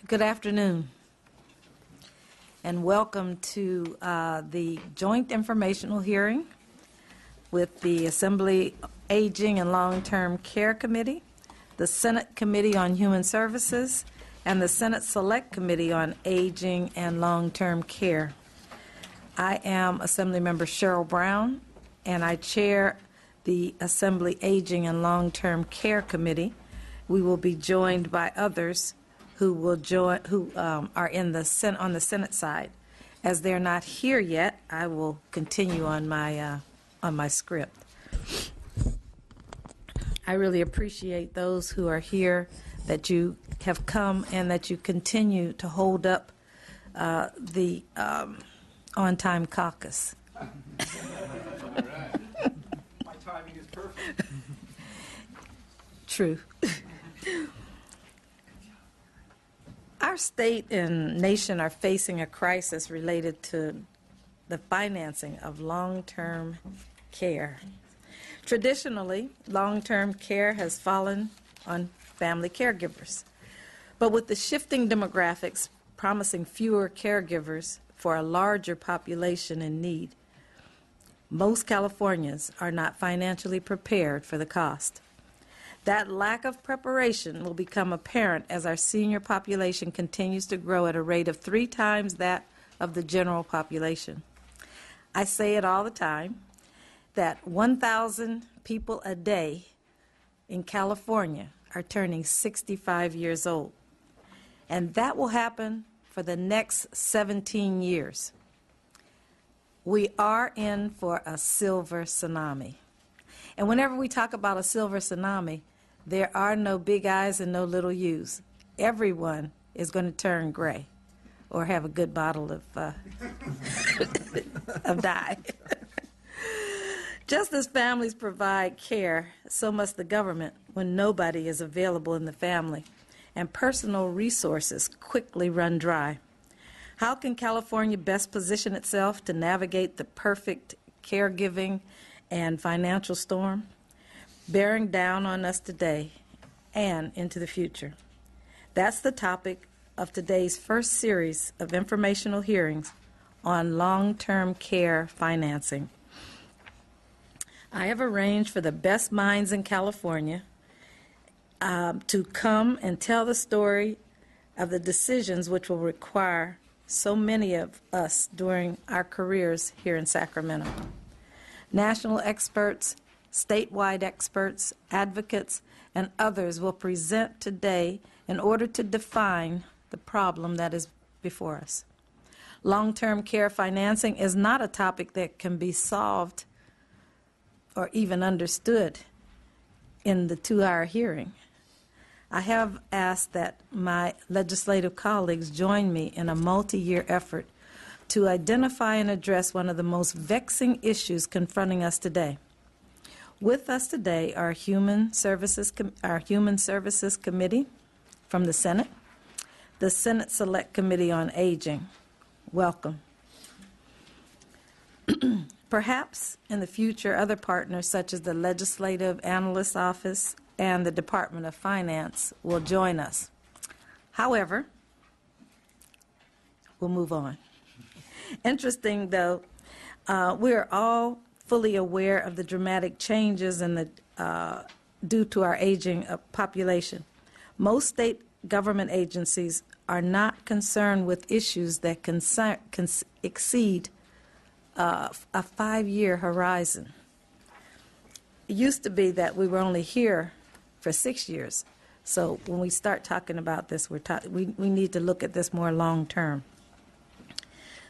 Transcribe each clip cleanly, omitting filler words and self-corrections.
Good afternoon, and welcome to the joint informational hearing with the Assembly Aging and Long-Term Care Committee, the Senate Committee on Human Services, and the Senate Select Committee on Aging and Long-Term Care. I am Assemblymember Cheryl Brown, and I chair the Assembly Aging and Long-Term Care Committee. We will be joined by others who will join, who are in the on the Senate side. As they're not here yet, I will continue on my script. I really appreciate those who are here, that you have come and that you continue to hold up the on-time caucus. All right. My timing is perfect. True. Our state and nation are facing a crisis related to the financing of long-term care. Traditionally, long-term care has fallen on family caregivers. But with the shifting demographics promising fewer caregivers for a larger population in need, most Californians are not financially prepared for the cost. That lack of preparation will become apparent as our senior population continues to grow at a rate of 3 times that of the general population. I say it all the time, that 1,000 people a day in California are turning 65 years old. And that will happen for the next 17 years. We are in for a silver tsunami. And whenever we talk about a silver tsunami, there are no big I's and no little U's. Everyone is going to turn gray or have a good bottle of, of dye. Just as families provide care, so must the government when nobody is available in the family and personal resources quickly run dry. How can California best position itself to navigate the perfect caregiving and financial storm bearing down on us today and into the future? That's the topic of today's first series of informational hearings on long-term care financing. I have arranged for the best minds in California to come and tell the story of the decisions which will require so many of us during our careers here in Sacramento. National experts, statewide experts, advocates, and others will present today in order to define the problem that is before us. Long-term care financing is not a topic that can be solved or even understood in the 2-hour hearing. I have asked that my legislative colleagues join me in a multi-year effort to identify and address one of the most vexing issues confronting us today. With us today are our Human Services Committee from the Senate, the Senate Select Committee on Aging. Welcome. Perhaps in the future, other partners such as the Legislative Analyst's Office and the Department of Finance will join us. However, we'll move on. Interesting, though, we are all fully aware of the dramatic changes in the, due to our aging population. Most state government agencies are not concerned with issues that can exceed a 5-year horizon. It used to be that we were only here for 6 years. So when we start talking about this, we need to look at this more long term.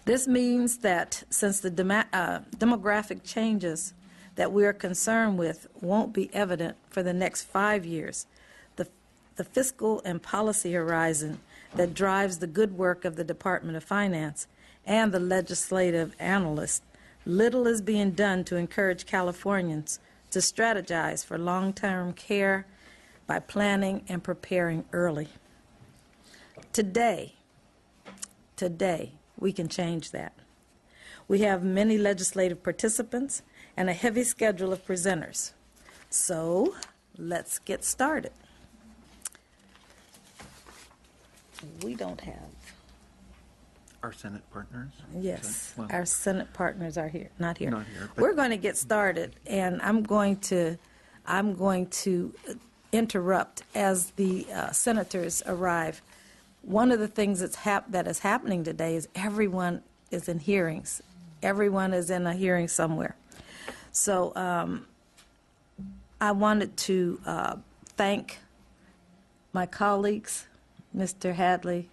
This means that since the demographic changes that we are concerned with won't be evident for the next 5 years, the fiscal and policy horizon that drives the good work of the Department of Finance and the legislative analysts, little is being done to encourage Californians to strategize for long-term care by planning and preparing early. Today, we can change that. We have many legislative participants and a heavy schedule of presenters. So let's get started. we don't have. Our Senate partners? Yes, Well, our Senate partners are here, not here. Not here, but- We're going to get started, and I'm going to interrupt as the senators arrive. One of the things that is happening today is everyone is in hearings. Everyone is in a hearing somewhere. So I wanted to thank my colleagues, Mr. Hadley,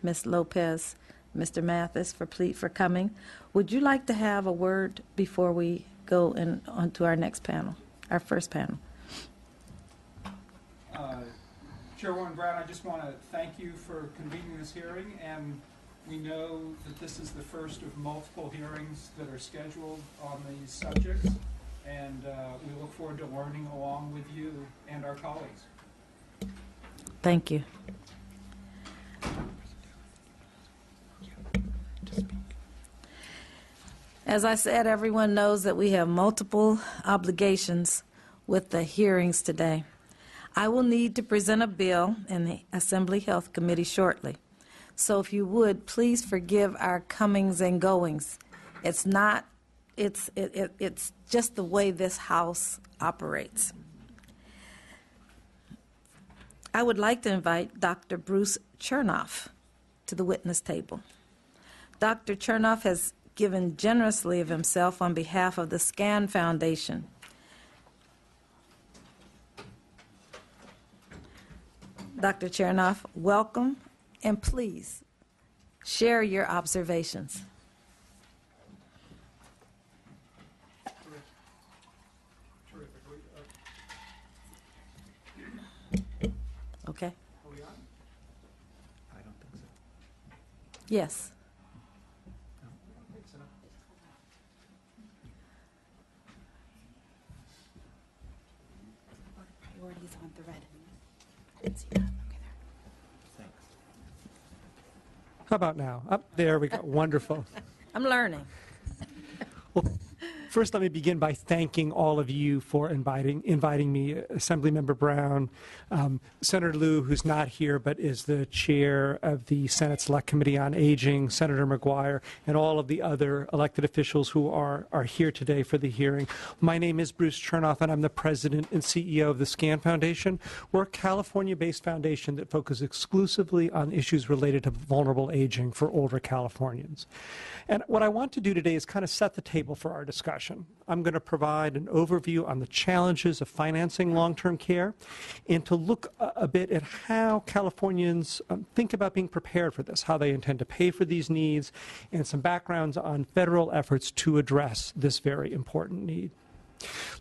Ms. Lopez, Mr. Mathis, for coming. Would you like to have a word before we go on to our next panel, our first panel? Chairwoman Brown, I just want to thank you for convening this hearing, and we know that this is the first of multiple hearings that are scheduled on these subjects, and we look forward to learning along with you and our colleagues. Thank you. As I said, everyone knows that we have multiple obligations with the hearings today. I will need to present a bill in the Assembly Health Committee shortly. So if you would, please forgive our comings and goings. It's just the way this House operates. I would like to invite Dr. Bruce Chernoff to the witness table. Dr. Chernoff has given generously of himself on behalf of the SCAN Foundation. Dr. Chernoff, welcome, and please share your observations. Okay? Are we on? I don't think so. Yes. I don't think so. Priorities on the red. I didn't see that. Okay, there. Thanks. How about now? Up there we go. Wonderful. I'm learning. Well, first, let me begin by thanking all of you for inviting me, Assemblymember Brown, Senator Lieu, who's not here but is the chair of the Senate Select Committee on Aging, Senator McGuire, and all of the other elected officials who are here today for the hearing. My name is Bruce Chernoff, and I'm the president and CEO of the SCAN Foundation. We're a California-based foundation that focuses exclusively on issues related to vulnerable aging for older Californians. And what I want to do today is kind of set the table for our discussion. I'm going to provide an overview on the challenges of financing long-term care and to look a bit at how Californians think about being prepared for this, how they intend to pay for these needs, and some backgrounds on federal efforts to address this very important need.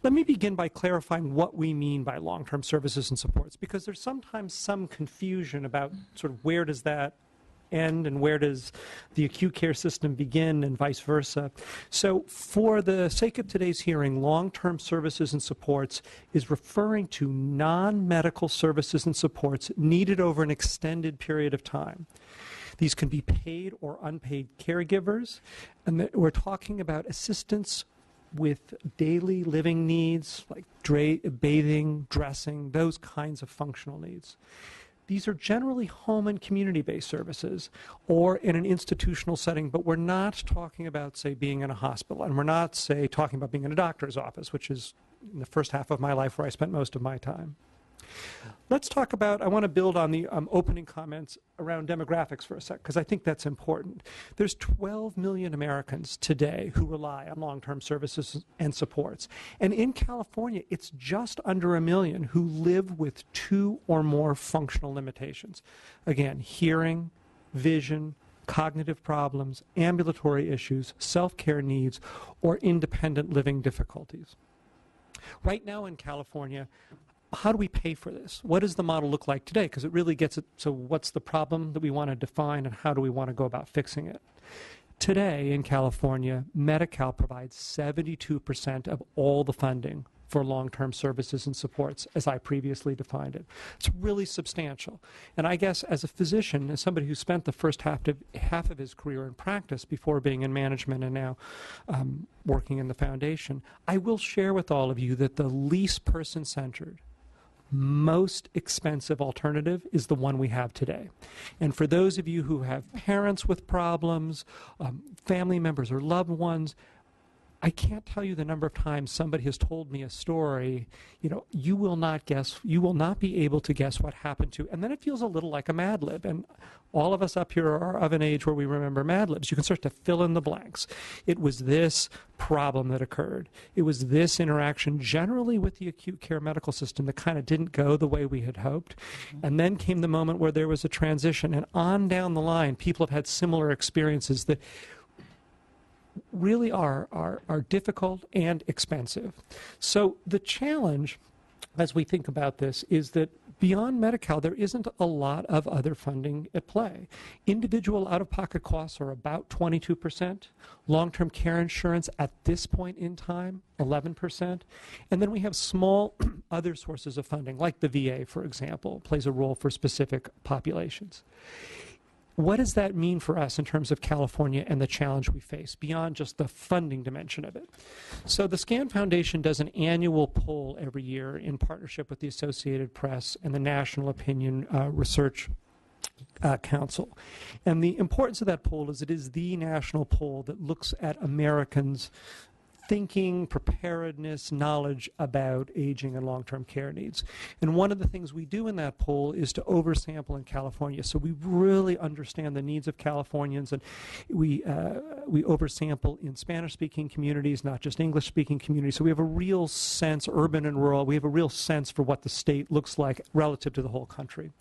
Let me begin by clarifying what we mean by long-term services and supports, because there's sometimes some confusion about sort of where does that end and where does the acute care system begin and vice versa. So for the sake of today's hearing, long-term services and supports is referring to non-medical services and supports needed over an extended period of time. These can be paid or unpaid caregivers, and we're talking about assistance with daily living needs like bathing, dressing, those kinds of functional needs. These are generally home and community-based services or in an institutional setting, but we're not talking about, say, being in a hospital, and we're not, say, talking about being in a doctor's office, which is in the first half of my life where I spent most of my time. Let's talk about, I want to build on the opening comments around demographics for a sec, because I think that's important. There's 12 million Americans today who rely on long-term services and supports. And in California, it's just under 1 million who live with 2 or more functional limitations. Again, hearing, vision, cognitive problems, ambulatory issues, self-care needs, or independent living difficulties. Right now in California, how do we pay for this? What does the model look like today? Because it really gets it, so what's the problem that we want to define and how do we want to go about fixing it? Today in California, Medi-Cal provides 72% of all the funding for long-term services and supports, as I previously defined it. It's really substantial. And I guess as a physician, as somebody who spent the first half of his career in practice before being in management and now working in the foundation, I will share with all of you that the least person-centered, most expensive alternative is the one we have today. And for those of you who have parents with problems, family members or loved ones, I can't tell you the number of times somebody has told me a story, you will not be able to guess what happened to, and then it feels a little like a Mad Lib. And all of us up here are of an age where we remember Mad Libs. You can start to fill in the blanks. It was this problem that occurred. It was this interaction, generally with the acute care medical system, that kind of didn't go the way we had hoped. And then came the moment where there was a transition, and on down the line, people have had similar experiences that really are difficult and expensive. So the challenge, as we think about this, is that beyond Medi-Cal, there isn't a lot of other funding at play. Individual out-of-pocket costs are about 22%. Long-term care insurance at this point in time, 11%. And then we have small other sources of funding, like the VA, for example, plays a role for specific populations. What does that mean for us in terms of California and the challenge we face beyond just the funding dimension of it? So the SCAN Foundation does an annual poll every year in partnership with the Associated Press and the National Opinion Research Council. And the importance of that poll is it is the national poll that looks at Americans' thinking, preparedness, knowledge about aging and long-term care needs. And one of the things we do in that poll is to oversample in California. So we really understand the needs of Californians, and we oversample in Spanish-speaking communities, not just English-speaking communities. So we have a real sense, urban and rural, we have a real sense for what the state looks like relative to the whole country.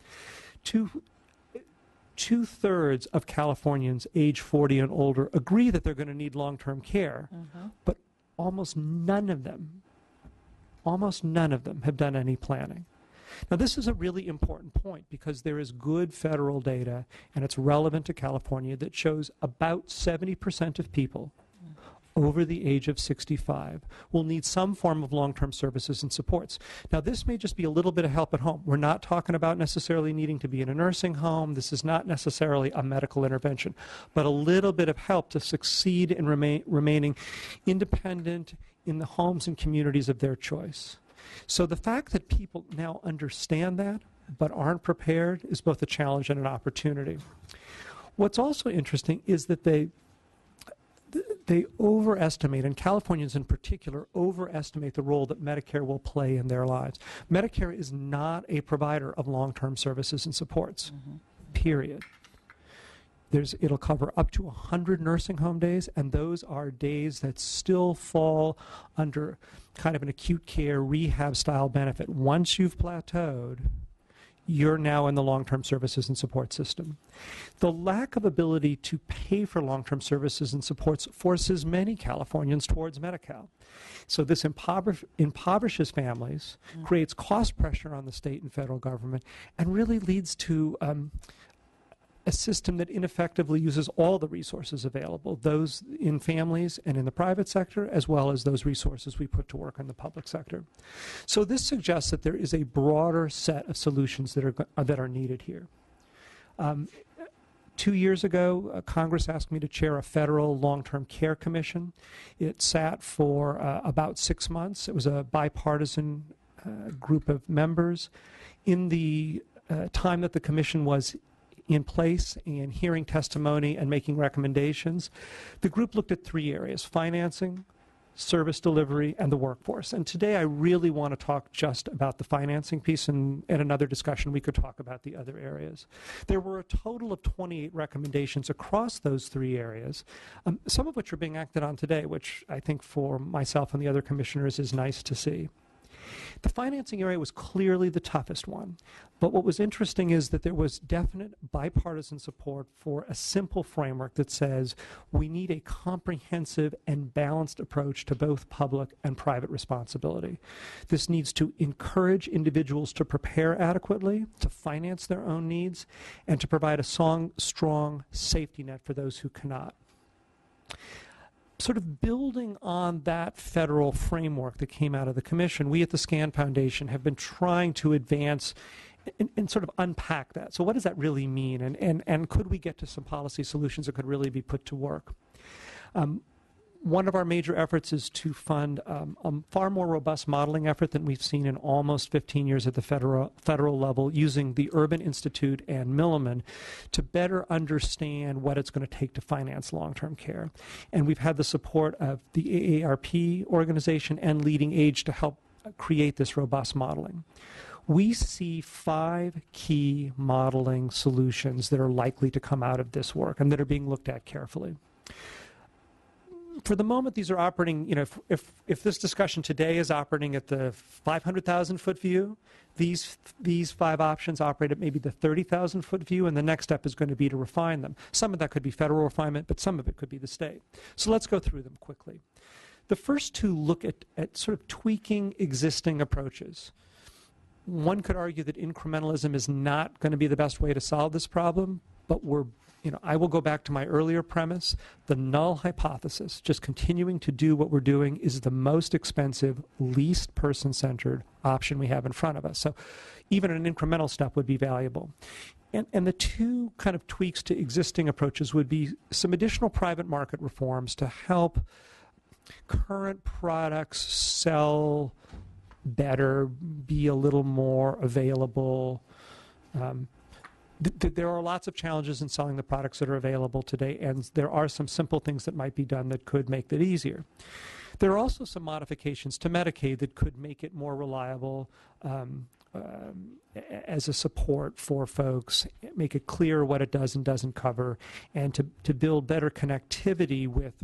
Two-thirds of Californians age 40 and older agree that they're going to need long-term care, but almost none of them have done any planning. Now, this is a really important point because there is good federal data, and it's relevant to California, that shows about 70% of people over the age of 65 will need some form of long-term services and supports. Now, this may just be a little bit of help at home. We're not talking about necessarily needing to be in a nursing home. This is not necessarily a medical intervention, but a little bit of help to succeed in remaining independent in the homes and communities of their choice. So the fact that people now understand that but aren't prepared is both a challenge and an opportunity. What's also interesting is that they overestimate, and Californians in particular, overestimate the role that Medicare will play in their lives. Medicare is not a provider of long-term services and supports, period. It'll cover up to 100 nursing home days, and those are days that still fall under kind of an acute care rehab style benefit. Once you've plateaued, you're now in the long-term services and support system. The lack of ability to pay for long-term services and supports forces many Californians towards Medi-Cal. So this impoverishes families, creates cost pressure on the state and federal government, and really leads to a system that ineffectively uses all the resources available, those in families and in the private sector, as well as those resources we put to work in the public sector. So this suggests that there is a broader set of solutions that are needed here. 2 years ago, Congress asked me to chair a federal long-term care commission. It sat for about 6 months. It was a bipartisan group of members. In the time that the commission was in place and hearing testimony and making recommendations, the group looked at 3 areas: financing, service delivery, and the workforce. And today I really want to talk just about the financing piece, and in another discussion we could talk about the other areas. There were a total of 28 recommendations across those 3 areas, some of which are being acted on today, which I think for myself and the other commissioners is nice to see. The financing area was clearly the toughest one, but what was interesting is that there was definite bipartisan support for a simple framework that says we need a comprehensive and balanced approach to both public and private responsibility. This needs to encourage individuals to prepare adequately, to finance their own needs, and to provide a strong safety net for those who cannot. Sort of building on that federal framework that came out of the commission, we at the SCAN Foundation have been trying to advance and sort of unpack that. So what does that really mean? And could we get to some policy solutions that could really be put to work? One of our major efforts is to fund a far more robust modeling effort than we've seen in almost 15 years at the federal level, using the Urban Institute and Milliman to better understand what it's going to take to finance long-term care. And we've had the support of the AARP organization and Leading Age to help create this robust modeling. We see 5 key modeling solutions that are likely to come out of this work and that are being looked at carefully. For the moment, these are operating, if this discussion today is operating at the 500,000-foot view, these 5 options operate at maybe the 30,000-foot view, and the next step is going to be to refine them. Some of that could be federal refinement, but some of it could be the state. So let's go through them quickly. The first 2 look at sort of tweaking existing approaches. One could argue that incrementalism is not going to be the best way to solve this problem, but I will go back to my earlier premise. The null hypothesis, just continuing to do what we're doing, is the most expensive, least person-centered option we have in front of us. So even an incremental step would be valuable. And the 2 kind of tweaks to existing approaches would be some additional private market reforms to help current products sell better, be a little more available. There are lots of challenges in selling the products that are available today, and there are some simple things that might be done that could make that easier. There are also some modifications to Medicaid that could make it more reliable as a support for folks, make it clear what it does and doesn't cover, and to build better connectivity with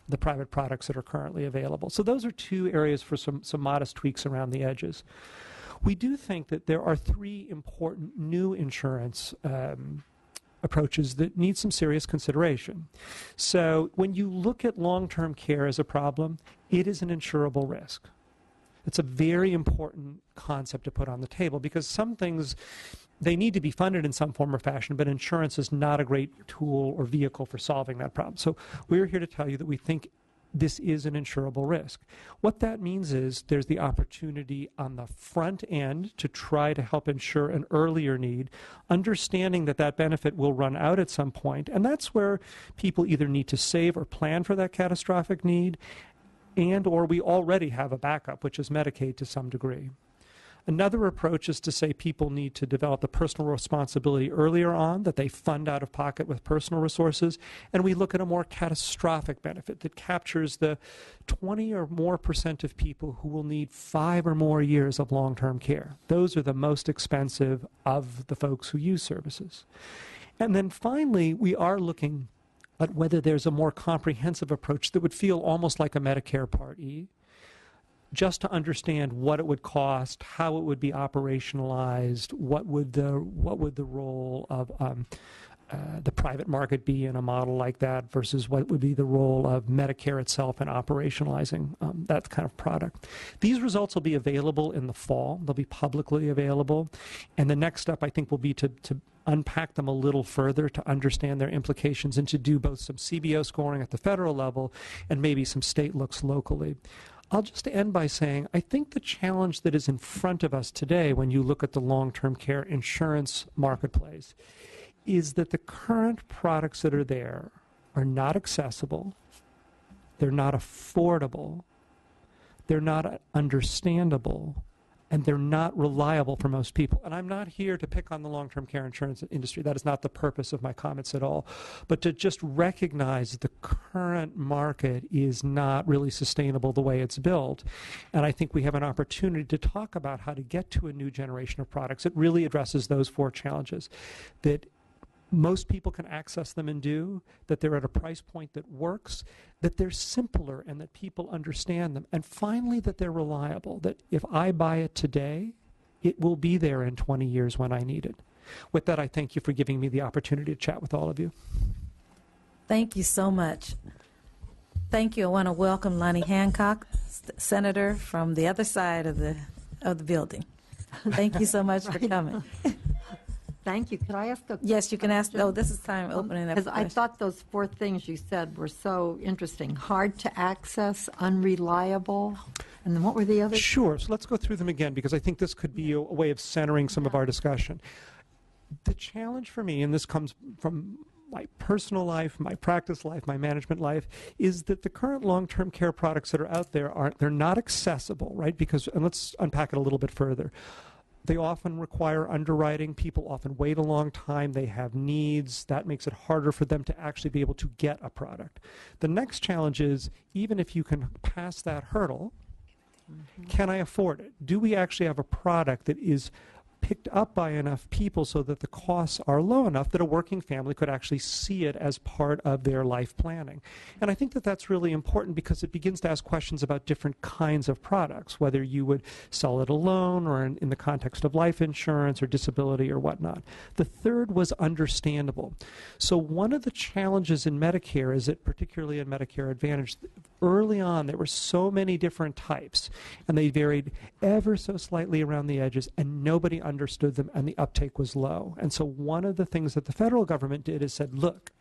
the private products that are currently available. So those are 2 areas for some modest tweaks around the edges. We do think that there are 3 important new insurance approaches that need some serious consideration. So when you look at long-term care as a problem, it is an insurable risk. It's a very important concept to put on the table, because some things, they need to be funded in some form or fashion, but insurance is not a great tool or vehicle for solving that problem. So we're here to tell you that we think this is an insurable risk. What that means is there's the opportunity on the front end to try to help insure an earlier need, understanding that that benefit will run out at some point, and that's where people either need to save or plan for that catastrophic need, and or we already have a backup, which is Medicaid to some degree. Another approach is to say people need to develop the personal responsibility earlier on, that they fund out of pocket with personal resources, and we look at a more catastrophic benefit that captures the 20% or more of people who will need 5 or more years of long-term care. Those are the most expensive of the folks who use services. And then finally, we are looking at whether there's a more comprehensive approach that would feel almost like a Medicare Part E, just to understand what it would cost, how it would be operationalized, what would the role of the private market be in a model like that versus what would be the role of Medicare itself in operationalizing that kind of product. These results will be available in the fall. They'll be publicly available. And the next step, I think, will be to unpack them a little further to understand their implications and to do both some CBO scoring at the federal level and maybe some state looks locally. I'll just end by saying I think the challenge that is in front of us today when you look at the long-term care insurance marketplace is that the current products that are there are not accessible, they're not affordable, they're not understandable, and they're not reliable for most people. And I'm not here to pick on the long-term care insurance industry. That is not the purpose of my comments at all. But to just recognize that the current market is not really sustainable the way it's built. And I think we have an opportunity to talk about how to get to a new generation of products that really addresses those 4 challenges. That most people can access them and do, that they're at a price point that works, that they're simpler and that people understand them, and finally that they're reliable, that if I buy it today, it will be there in 20 years when I need it. With that, I thank you for giving me the opportunity to chat with all of you. Thank you so much. Thank you. I want to welcome Lonnie Hancock, Senator from the other side of the building. Thank you so much for coming. Thank you. Could I ask a Yes, you can ask. Oh, this is time opening up. Because I thought those 4 things you said were so interesting. Hard to access, unreliable, and then what were the others? Sure. So let's go through them again because I think this could be a way of centering some of our discussion. The challenge for me, and this comes from my personal life, my practice life, my management life, is that the current long-term care products that are out there they're not accessible, right? Because, and let's unpack it a little bit further. They often require underwriting. People often wait a long time. They have needs. That makes it harder for them to actually be able to get a product. The next challenge is, even if you can pass that hurdle, can I afford it? Do we actually have a product that is picked up by enough people so that the costs are low enough that a working family could actually see it as part of their life planning? And I think that that's really important because it begins to ask questions about different kinds of products, whether you would sell it alone or in the context of life insurance or disability or whatnot. The third was understandable. So one of the challenges in Medicare is that, particularly in Medicare Advantage, early on there were so many different types, and they varied ever so slightly around the edges, and nobody understood them, and the uptake was low. And so one of the things that the federal government did is said, look,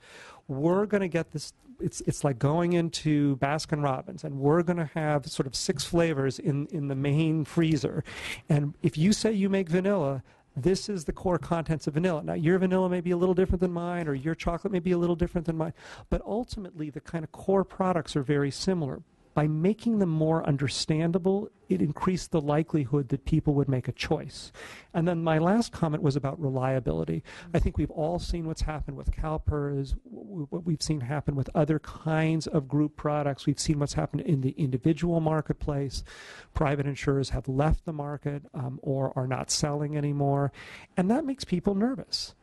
we're going to get this, it's like going into Baskin Robbins, and we're going to have sort of 6 flavors in the main freezer. And if you say you make vanilla, this is the core contents of vanilla. Now, your vanilla may be a little different than mine, or your chocolate may be a little different than mine, but ultimately the kind of core products are very similar. By making them more understandable, it increased the likelihood that people would make a choice. And then my last comment was about reliability. I think we've all seen what's happened with CalPERS, what we've seen happen with other kinds of group products. We've seen what's happened in the individual marketplace. Private insurers have left the market or are not selling anymore, and that makes people nervous.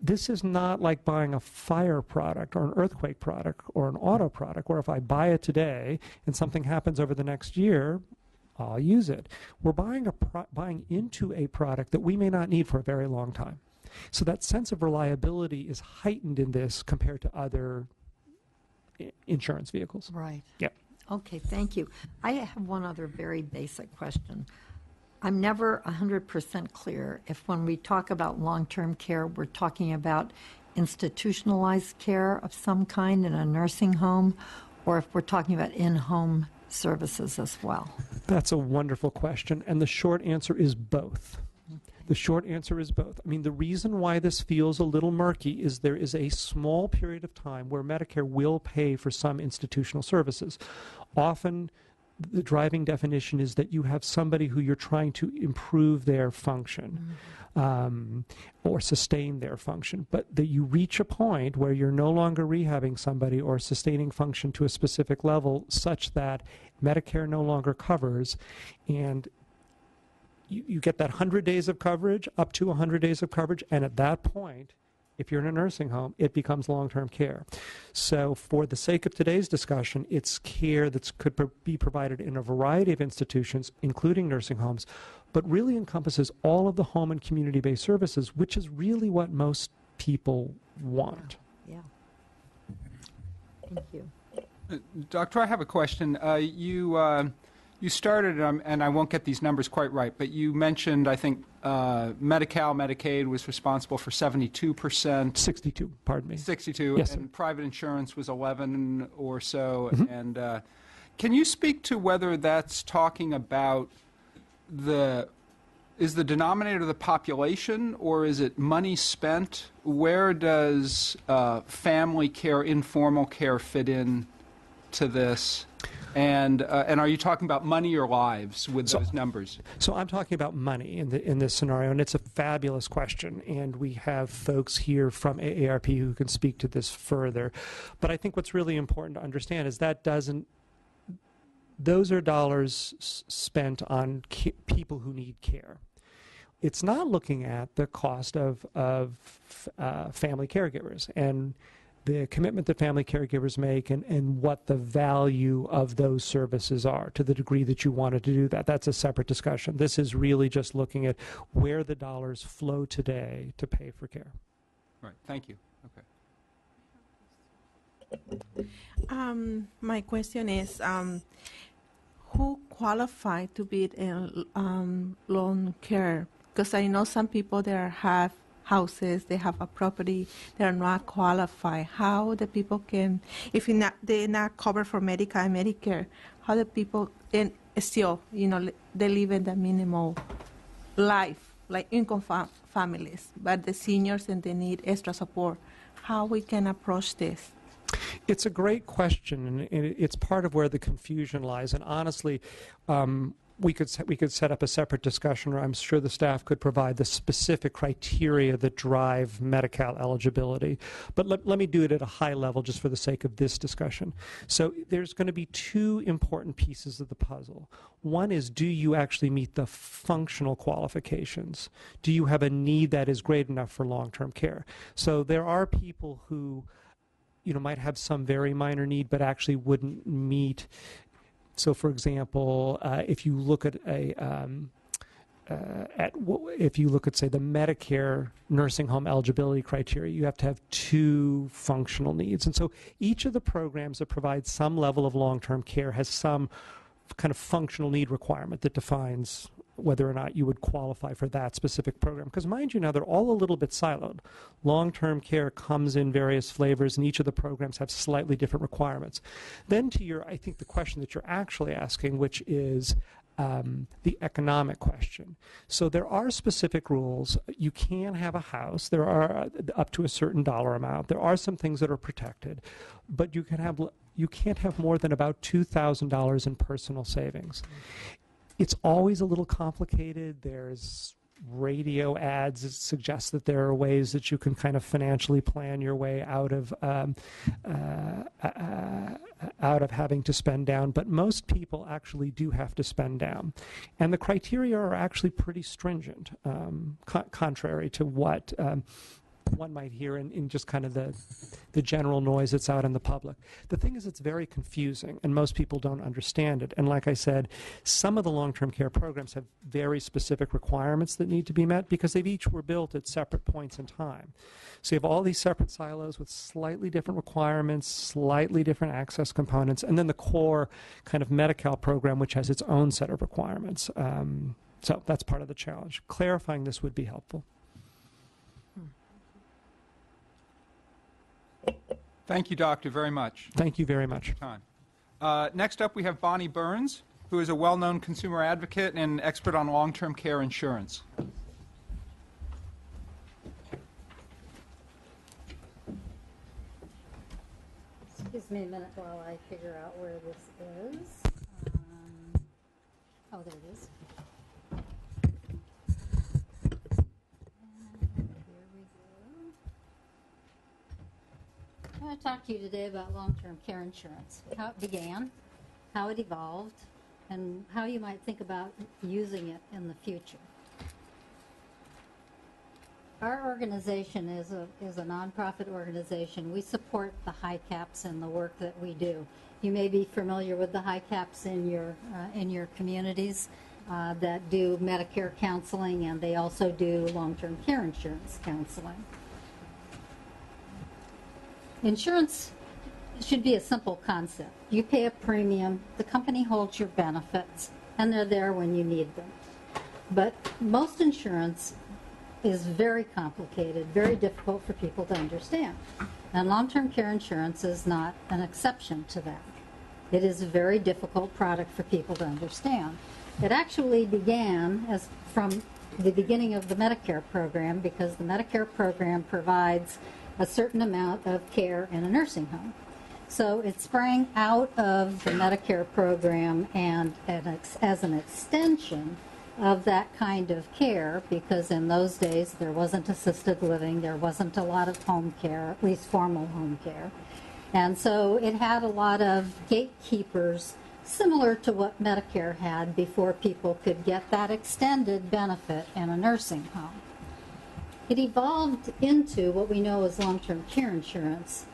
This is not like buying a fire product or an earthquake product or an auto product, where if I buy it today and something happens over the next year, I'll use it. We're buying into a product that we may not need for a very long time. So that sense of reliability is heightened in this compared to other insurance vehicles. Right. Yep. Okay, thank you. I have one other very basic question. I'm never 100% clear if when we talk about long-term care, we're talking about institutionalized care of some kind in a nursing home, or if we're talking about in-home services as well. That's a wonderful question, and the short answer is both. The short answer is both. I mean, the reason why this feels a little murky is there is a small period of time where Medicare will pay for some institutional services. Often, the driving definition is that you have somebody who you're trying to improve their function or sustain their function, but that you reach a point where you're no longer rehabbing somebody or sustaining function to a specific level such that Medicare no longer covers, and you get that 100 days of coverage, up to 100 days of coverage, and at that point, if you're in a nursing home, it becomes long-term care. So for the sake of today's discussion, it's care that could be provided in a variety of institutions, including nursing homes, but really encompasses all of the home and community-based services, which is really what most people want. Yeah. Thank you. Doctor, I have a question. You started, and I won't get these numbers quite right, but you mentioned, I think, Medi-Cal, Medicaid was responsible for 72%. 62, pardon me. 62, yes, and sir. private insurance was 11 or so. Mm-hmm. And can you speak to whether that's talking about is the denominator the population, or is it money spent? Where does family care, informal care fit in to this? And are you talking about money or lives with those numbers? So I'm talking about money in this scenario, and it's a fabulous question, and we have folks here from AARP who can speak to this further. But I think what's really important to understand is that those are dollars spent on people who need care. It's not looking at the cost of family caregivers and the commitment that family caregivers make and what the value of those services are to the degree that you wanted to do that. That's a separate discussion. This is really just looking at where the dollars flow today to pay for care. Right. Thank you. Okay. My question is, who qualify to be in long care? Because I know some people there have houses, they have a property, they're not qualified. How the people can, if they're not covered for Medicaid and Medicare, how the people still, they live in the minimal life, like income families, but the seniors and they need extra support how we can approach this? It's a great question, and it's part of where the confusion lies. And honestly, we could set up a separate discussion, or I'm sure the staff could provide the specific criteria that drive Medi-Cal eligibility. But let me do it at a high level just for the sake of this discussion. So there's going to be two important pieces of the puzzle. One is, do you actually meet the functional qualifications? Do you have a need that is great enough for long-term care? So there are people who might have some very minor need, but actually wouldn't meet. So, for example, if you look at if you look at, say, the Medicare nursing home eligibility criteria, you have to have two functional needs. And so each of the programs that provide some level of long-term care has some kind of functional need requirement that defines whether or not you would qualify for that specific program. Because mind you, now they're all a little bit siloed. Long-term care comes in various flavors, and each of the programs have slightly different requirements. Then to I think the question that you're actually asking, which is the economic question. So there are specific rules. You can have a house. There are up to a certain dollar amount. There are some things that are protected, but you can't have more than about $2,000 in personal savings. It's always a little complicated. There's radio ads that suggest that there are ways that you can kind of financially plan your way out of having to spend down. But most people actually do have to spend down, and the criteria are actually pretty stringent, contrary to what one might hear in just kind of the general noise that's out in the public. The thing is, it's very confusing, and most people don't understand it. And like I said, some of the long-term care programs have very specific requirements that need to be met because they each were built at separate points in time. So you have all these separate silos with slightly different requirements, slightly different access components, and then the core kind of Medi-Cal program, which has its own set of requirements. So that's part of the challenge. Clarifying this would be helpful. Thank you, Doctor, very much. Thank you very much. Time. Next up, we have Bonnie Burns, who is a well-known consumer advocate and expert on long-term care insurance. Excuse me a minute while I figure out where this is. Oh, there it is. I want to talk to you today about long-term care insurance, how it began, how it evolved, and how you might think about using it in the future. Our organization is a nonprofit organization. We support the high caps in the work that we do. You may be familiar with the high caps in your communities that do Medicare counseling, and they also do long-term care insurance counseling. Insurance should be a simple concept. You pay a premium, the company holds your benefits, and they're there when you need them. But most insurance is very complicated, very difficult for people to understand. And long-term care insurance is not an exception to that. It is a very difficult product for people to understand. It actually began as from the beginning of the Medicare program, because the Medicare program provides a certain amount of care in a nursing home. So it sprang out of the Medicare program and as an extension of that kind of care, because in those days there wasn't assisted living, there wasn't a lot of home care, at least formal home care. And so it had a lot of gatekeepers similar to what Medicare had before people could get that extended benefit in a nursing home. It evolved into what we know as long-term care insurance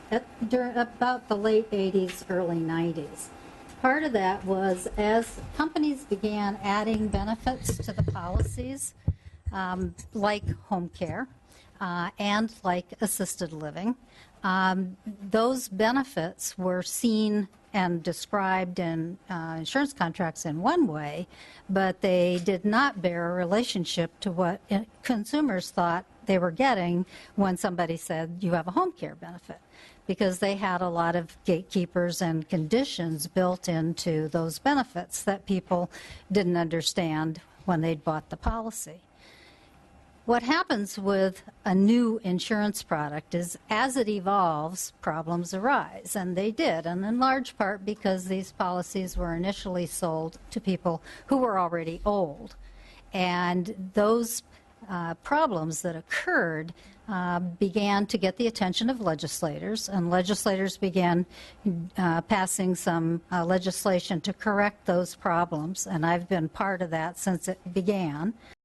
during about the late 80s, early 90s. Part of that was as companies began adding benefits to the policies, like home care and like assisted living, those benefits were seen and described in insurance contracts in one way, but they did not bear a relationship to what consumers thought they were getting when somebody said you have a home care benefit, because they had a lot of gatekeepers and conditions built into those benefits that people didn't understand when they'd bought the policy. What happens with a new insurance product is as it evolves, problems arise, and they did, and in large part because these policies were initially sold to people who were already old. And those problems that occurred began to get the attention of legislators, and legislators began passing some legislation to correct those problems, and I've been part of that since it began.